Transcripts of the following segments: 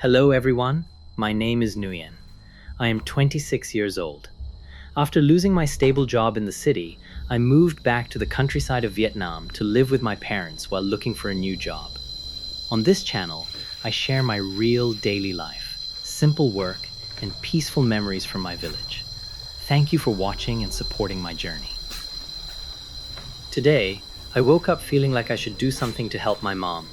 Hello everyone, my name is Nguyen. I am 26 years old. After losing my stable job in the city, I moved back to the countryside of Vietnam to live with my parents while looking for a new job. On this channel, I share my real daily life, simple work, and peaceful memories from my village. Thank you for watching and supporting my journey. Today, I woke up feeling like I should do something to help my mom.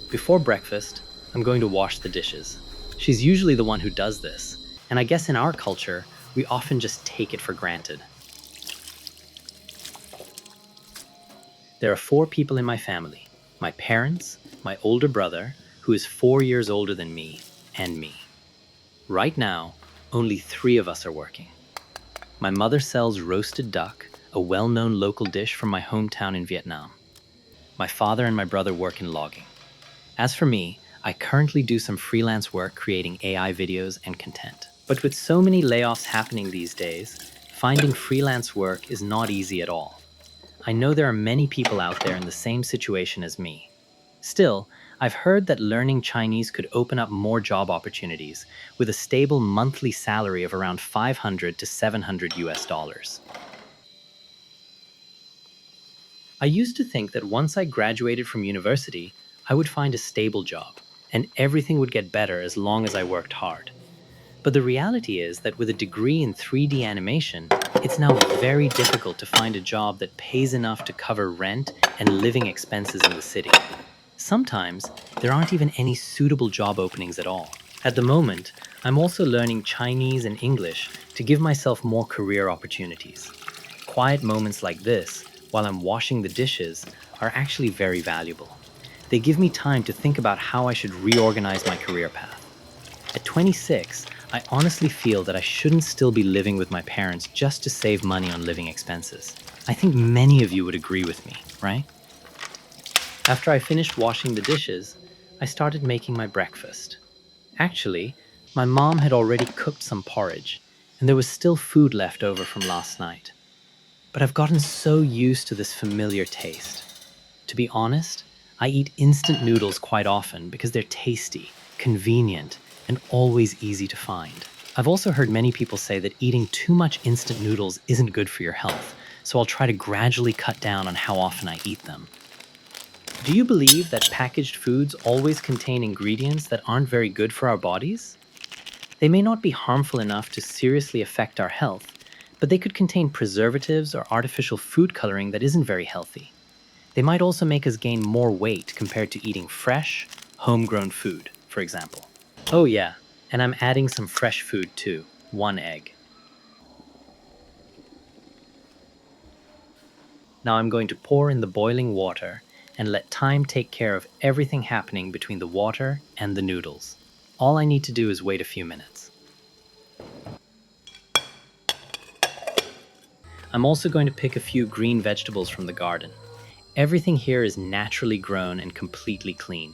Before breakfast, I'm going to wash the dishes. She's usually the one who does this, and I guess in our culture, we often just take it for granted. There are 4 people in my family: my parents, my older brother, who is 4 years older than me, and me. Right now, only 3 of us are working. My mother sells roasted duck, a well-known local dish from my hometown in Vietnam. My father and my brother work in logging. As for me, I currently do some freelance work creating AI videos and content. But with so many layoffs happening these days, finding freelance work is not easy at all. I know there are many people out there in the same situation as me. Still, I've heard that learning Chinese could open up more job opportunities with a stable monthly salary of around 500 to 700 US dollars. I used to think that once I graduated from university, I would find a stable job, and everything would get better as long as I worked hard. But the reality is that with a degree in 3D animation, it's now very difficult to find a job that pays enough to cover rent and living expenses in the city. Sometimes, there aren't even any suitable job openings at all. At the moment, I'm also learning Chinese and English to give myself more career opportunities. Quiet moments like this, while I'm washing the dishes, are actually very valuable. They give me time to think about how I should reorganize my career path. At 26, I honestly feel that I shouldn't still be living with my parents just to save money on living expenses. I think many of you would agree with me, right? After I finished washing the dishes, I started making my breakfast. Actually, my mom had already cooked some porridge, and there was still food left over from last night. But I've gotten so used to this familiar taste. To be honest, I eat instant noodles quite often because they're tasty, convenient, and always easy to find. I've also heard many people say that eating too much instant noodles isn't good for your health, so I'll try to gradually cut down on how often I eat them. Do you believe that packaged foods always contain ingredients that aren't very good for our bodies? They may not be harmful enough to seriously affect our health, but they could contain preservatives or artificial food coloring that isn't very healthy. They might also make us gain more weight compared to eating fresh, homegrown food, for example. Oh yeah, and I'm adding some fresh food too, 1 egg. Now I'm going to pour in the boiling water and let time take care of everything happening between the water and the noodles. All I need to do is wait a few minutes. I'm also going to pick a few green vegetables from the garden. Everything here is naturally grown and completely clean.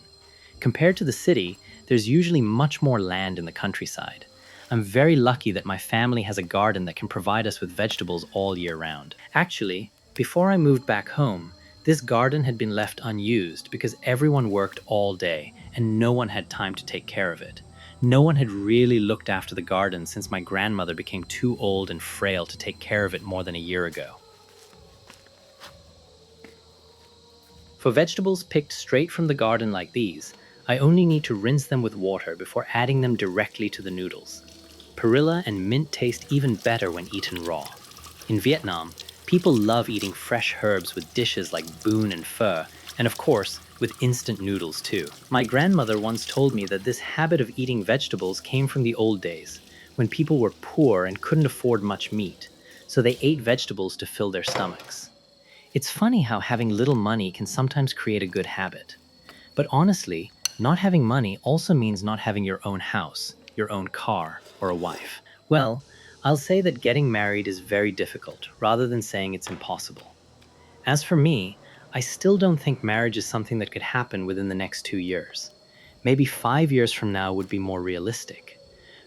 Compared to the city, there's usually much more land in the countryside. I'm very lucky that my family has a garden that can provide us with vegetables all year round. Actually, before I moved back home, this garden had been left unused because everyone worked all day and no one had time to take care of it. No one had really looked after the garden since my grandmother became too old and frail to take care of it more than a year ago. For vegetables picked straight from the garden like these, I only need to rinse them with water before adding them directly to the noodles. Perilla and mint taste even better when eaten raw. In Vietnam, people love eating fresh herbs with dishes like bún and pho, and of course, with instant noodles too. My grandmother once told me that this habit of eating vegetables came from the old days, when people were poor and couldn't afford much meat, so they ate vegetables to fill their stomachs. It's funny how having little money can sometimes create a good habit. But honestly, not having money also means not having your own house, your own car, or a wife. Well, I'll say that getting married is very difficult, rather than saying it's impossible. As for me, I still don't think marriage is something that could happen within the next 2 years. Maybe 5 years from now would be more realistic.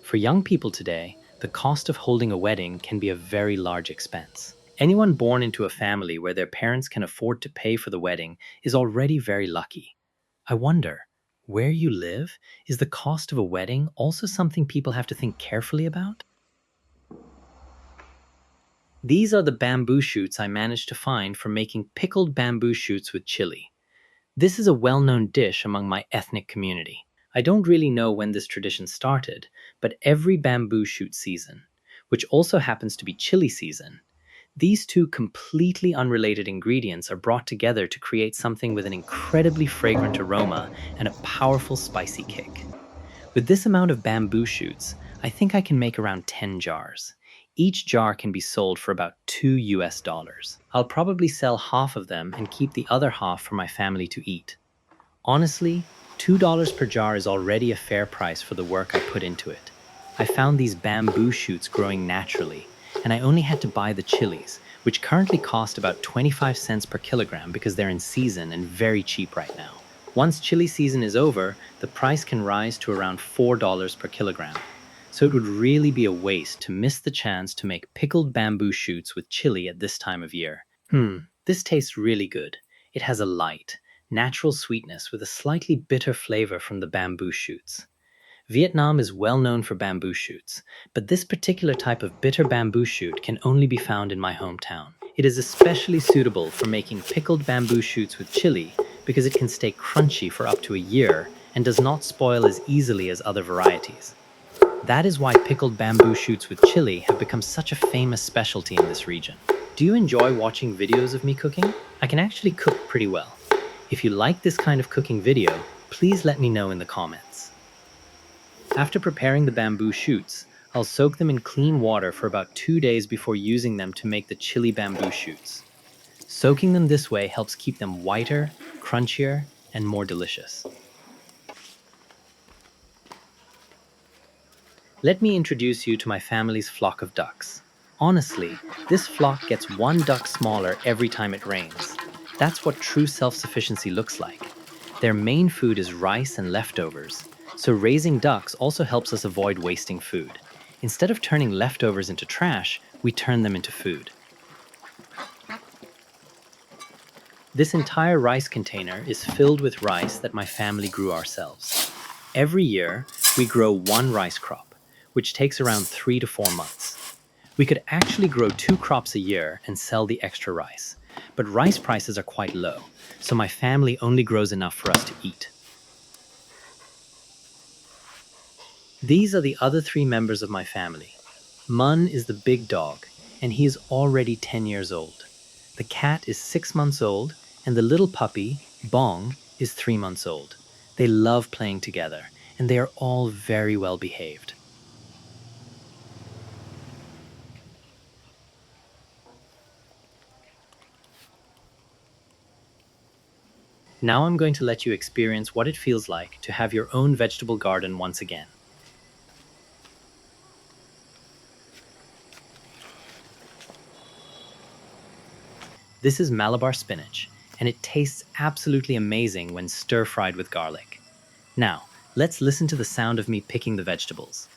For young people today, the cost of holding a wedding can be a very large expense. Anyone born into a family where their parents can afford to pay for the wedding is already very lucky. I wonder, Where you live, is the cost of a wedding also something people have to think carefully about? These are the bamboo shoots I managed to find for making pickled bamboo shoots with chili. This is a well-known dish among my ethnic community. I don't really know when this tradition started, but every bamboo shoot season, which also happens to be chili season, these two completely unrelated ingredients are brought together to create something with an incredibly fragrant aroma and a powerful spicy kick. With this amount of bamboo shoots, I think I can make around 10 jars. Each jar can be sold for about $2. I'll probably sell half of them and keep the other half for my family to eat. Honestly, $2 per jar is already a fair price for the work I put into it. I found these bamboo shoots growing naturally, and I only had to buy the chilies, which currently cost about 25 cents per kilogram because they're in season and very cheap right now. Once chili season is over, the price can rise to around $4 per kilogram. So it would really be a waste to miss the chance to make pickled bamboo shoots with chili at this time of year. This tastes really good. It has a light, natural sweetness with a slightly bitter flavor from the bamboo shoots. Vietnam is well known for bamboo shoots, but this particular type of bitter bamboo shoot can only be found in my hometown. It is especially suitable for making pickled bamboo shoots with chili because it can stay crunchy for up to a year and does not spoil as easily as other varieties. That is why pickled bamboo shoots with chili have become such a famous specialty in this region. Do you enjoy watching videos of me cooking? I can actually cook pretty well. If you like this kind of cooking video, please let me know in the comments. After preparing the bamboo shoots, I'll soak them in clean water for about 2 days before using them to make the chili bamboo shoots. Soaking them this way helps keep them whiter, crunchier, and more delicious. Let me introduce you to my family's flock of ducks. Honestly, this flock gets one duck smaller every time it rains. That's what true self-sufficiency looks like. Their main food is rice and leftovers, so raising ducks also helps us avoid wasting food. Instead of turning leftovers into trash, we turn them into food. This entire rice container is filled with rice that my family grew ourselves. Every year, we grow one rice crop, which takes around 3 to 4 months. We could actually grow 2 crops a year and sell the extra rice, but rice prices are quite low, so my family only grows enough for us to eat. These are the other 3 members of my family. Mun is the big dog, and he is already 10 years old. The cat is 6 months old, and the little puppy, Bong, is 3 months old. They love playing together, and they are all very well behaved. Now I'm going to let you experience what it feels like to have your own vegetable garden once again. This is Malabar spinach, and it tastes absolutely amazing when stir-fried with garlic. Now, let's listen to the sound of me picking the vegetables.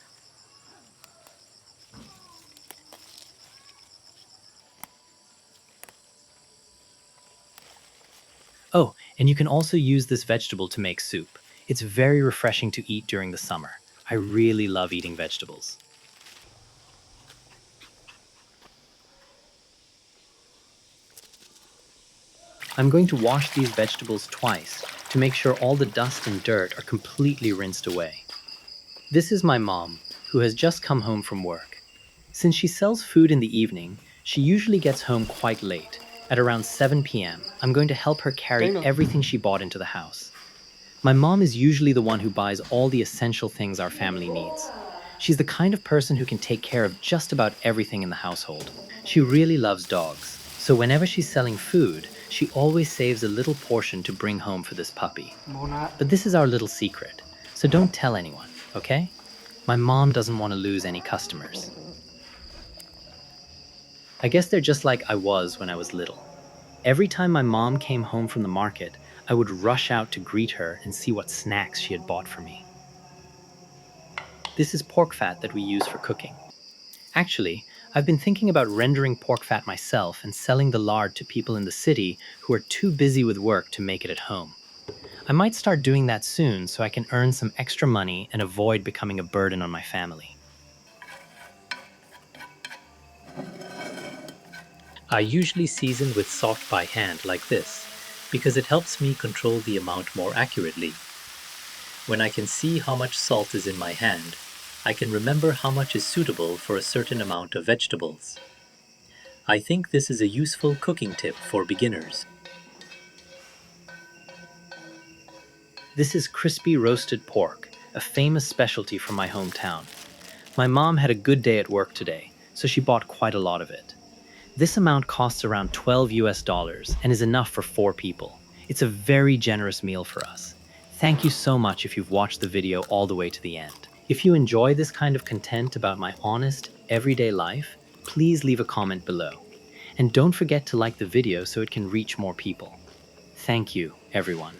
Oh, and you can also use this vegetable to make soup. It's very refreshing to eat during the summer. I really love eating vegetables. I'm going to wash these vegetables twice to make sure all the dust and dirt are completely rinsed away. This is my mom, who has just come home from work. Since she sells food in the evening, she usually gets home quite late. At around 7 p.m., I'm going to help her carry everything she bought into the house. My mom is usually the one who buys all the essential things our family needs. She's the kind of person who can take care of just about everything in the household. She really loves dogs, so whenever she's selling food, she always saves a little portion to bring home for this puppy. But this is our little secret, so don't tell anyone, okay? My mom doesn't want to lose any customers. I guess they're just like I was when I was little. Every time my mom came home from the market, I would rush out to greet her and see what snacks she had bought for me. This is pork fat that we use for cooking. Actually, I've been thinking about rendering pork fat myself and selling the lard to people in the city who are too busy with work to make it at home. I might start doing that soon so I can earn some extra money and avoid becoming a burden on my family. I usually season with salt by hand like this because it helps me control the amount more accurately. When I can see how much salt is in my hand, I can remember how much is suitable for a certain amount of vegetables. I think this is a useful cooking tip for beginners. This is crispy roasted pork, a famous specialty from my hometown. My mom had a good day at work today, so she bought quite a lot of it. This amount costs around 12 US dollars and is enough for 4 people. It's a very generous meal for us. Thank you so much if you've watched the video all the way to the end. If you enjoy this kind of content about my honest, everyday life, please leave a comment below. And don't forget to like the video so it can reach more people. Thank you, everyone.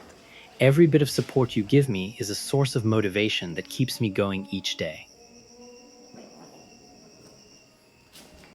Every bit of support you give me is a source of motivation that keeps me going each day.